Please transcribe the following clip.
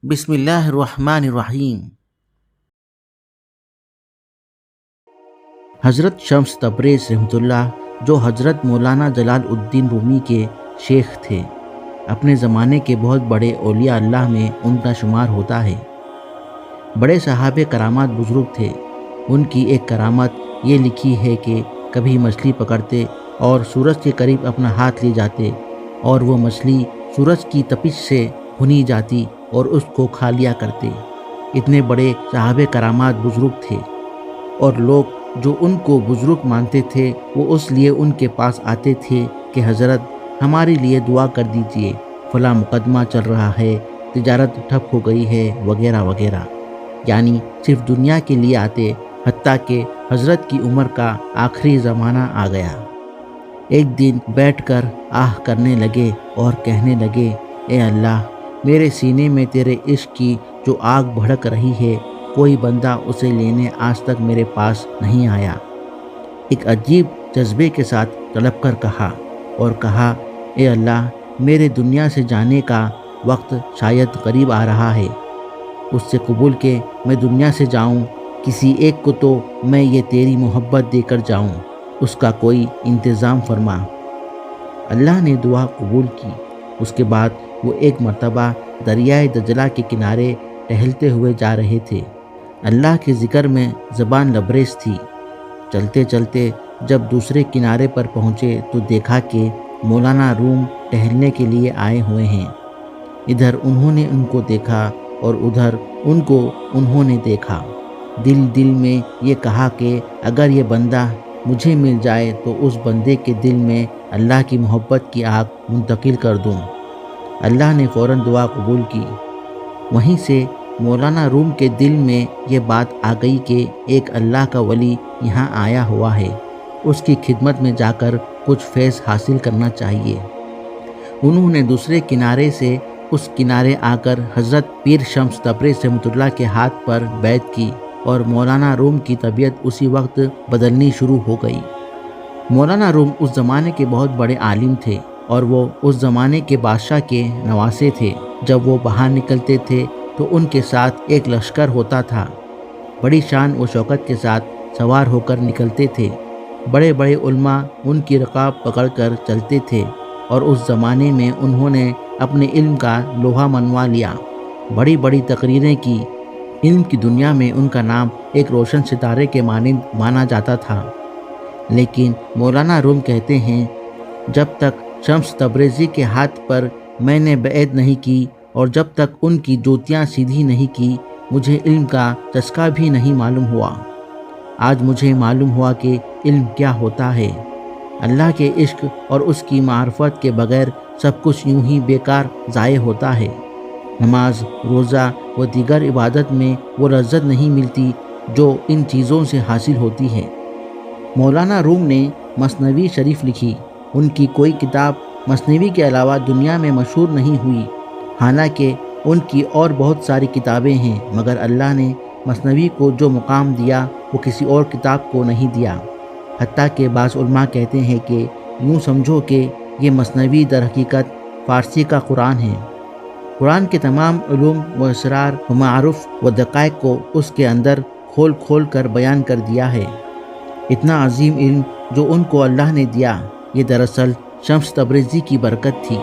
بسم اللہ الرحمن الرحیم۔ حضرت شمس تبریز رحمۃ اللہ، جو حضرت مولانا جلال الدین رومی کے شیخ تھے، اپنے زمانے کے بہت بڑے اولیاء اللہ میں ان کا شمار ہوتا ہے۔ بڑے صاحب کرامات بزرگ تھے۔ ان کی ایک کرامت یہ لکھی ہے کہ کبھی مچھلی پکڑتے اور سورج کے قریب اپنا ہاتھ لے جاتے اور وہ مچھلی سورج کی تپش سے بھنی جاتی اور اس کو کھا لیا کرتے۔ اتنے بڑے صاحب کرامات بزرگ تھے، اور لوگ جو ان کو بزرگ مانتے تھے وہ اس لیے ان کے پاس آتے تھے کہ حضرت ہمارے لیے دعا کر دیجئے، فلاں مقدمہ چل رہا ہے، تجارت ٹھپ ہو گئی ہے، وغیرہ وغیرہ۔ یعنی صرف دنیا کے لیے آتے، حتیٰ کہ حضرت کی عمر کا آخری زمانہ آ گیا۔ ایک دن بیٹھ کر آہ کرنے لگے اور کہنے لگے، اے اللہ، میرے سینے میں تیرے عشق کی جو آگ بھڑک رہی ہے، کوئی بندہ اسے لینے آج تک میرے پاس نہیں آیا۔ ایک عجیب جذبے کے ساتھ تڑپ کر کہا، اے اللہ، میرے دنیا سے جانے کا وقت شاید قریب آ رہا ہے، اس سے قبول کہ میں دنیا سے جاؤں، کسی ایک کو تو میں یہ تیری محبت دے کر جاؤں، اس کا کوئی انتظام فرما۔ اللہ نے دعا قبول کی۔ اس کے بعد وہ ایک مرتبہ دریائے دجلہ کے کنارے ٹہلتے ہوئے جا رہے تھے۔ اللہ کے ذکر میں زبان لبریز تھی۔ چلتے چلتے جب دوسرے کنارے پر پہنچے تو دیکھا کہ مولانا روم ٹہلنے کے لیے آئے ہوئے ہیں۔ ادھر انہوں نے ان کو دیکھا اور ادھر ان کو انہوں نے دیکھا۔ دل میں یہ کہا کہ اگر یہ بندہ مجھے مل جائے تو اس بندے کے دل میں اللہ کی محبت کی آگ منتقل کر دوں۔ اللہ نے فوراً دعا قبول کی۔ وہیں سے مولانا روم کے دل میں یہ بات آ گئی کہ ایک اللہ کا ولی یہاں آیا ہوا ہے، اس کی خدمت میں جا کر کچھ فیض حاصل کرنا چاہیے۔ انہوں نے دوسرے کنارے سے اس کنارے آ کر حضرت پیر شمس تبریز رحمۃ اللہ کے ہاتھ پر بیعت کی، اور مولانا روم کی طبیعت اسی وقت بدلنی شروع ہو گئی۔ مولانا روم اس زمانے کے بہت بڑے عالم تھے، اور وہ اس زمانے کے بادشاہ کے نواسے تھے۔ جب وہ باہر نکلتے تھے تو ان کے ساتھ ایک لشکر ہوتا تھا۔ بڑی شان و شوکت کے ساتھ سوار ہو کر نکلتے تھے۔ بڑے بڑے علماء ان کی رکاب پکڑ کر چلتے تھے، اور اس زمانے میں انہوں نے اپنے علم کا لوہا منوا لیا، بڑی بڑی تقریریں کی۔ علم کی دنیا میں ان کا نام ایک روشن ستارے کے مانند مانا جاتا تھا۔ لیکن مولانا روم کہتے ہیں، جب تک شمس تبریزی کے ہاتھ پر میں نے بیعت نہیں کی اور جب تک ان کی جوتیاں سیدھی نہیں کی، مجھے علم کا چسکا بھی نہیں معلوم ہوا۔ آج مجھے معلوم ہوا کہ علم کیا ہوتا ہے۔ اللہ کے عشق اور اس کی معرفت کے بغیر سب کچھ یوں ہی بیکار ضائع ہوتا ہے۔ نماز، روزہ و دیگر عبادت میں وہ لذت نہیں ملتی جو ان چیزوں سے حاصل ہوتی ہے۔ مولانا روم نے مثنوی شریف لکھی۔ ان کی کوئی کتاب مثنوی کے علاوہ دنیا میں مشہور نہیں ہوئی، حالانکہ ان کی اور بہت ساری کتابیں ہیں، مگر اللہ نے مثنوی کو جو مقام دیا وہ کسی اور کتاب کو نہیں دیا۔ حتیٰ کہ بعض علماء کہتے ہیں کہ یوں سمجھو کہ یہ مثنوی در حقیقت فارسی کا قرآن ہے۔ قرآن کے تمام علوم و اسرار و معارف و دقائق کو اس کے اندر کھول کھول کر بیان کر دیا ہے۔ اتنا عظیم علم جو ان کو اللہ نے دیا، یہ دراصل شمس تبریزی کی برکت تھی۔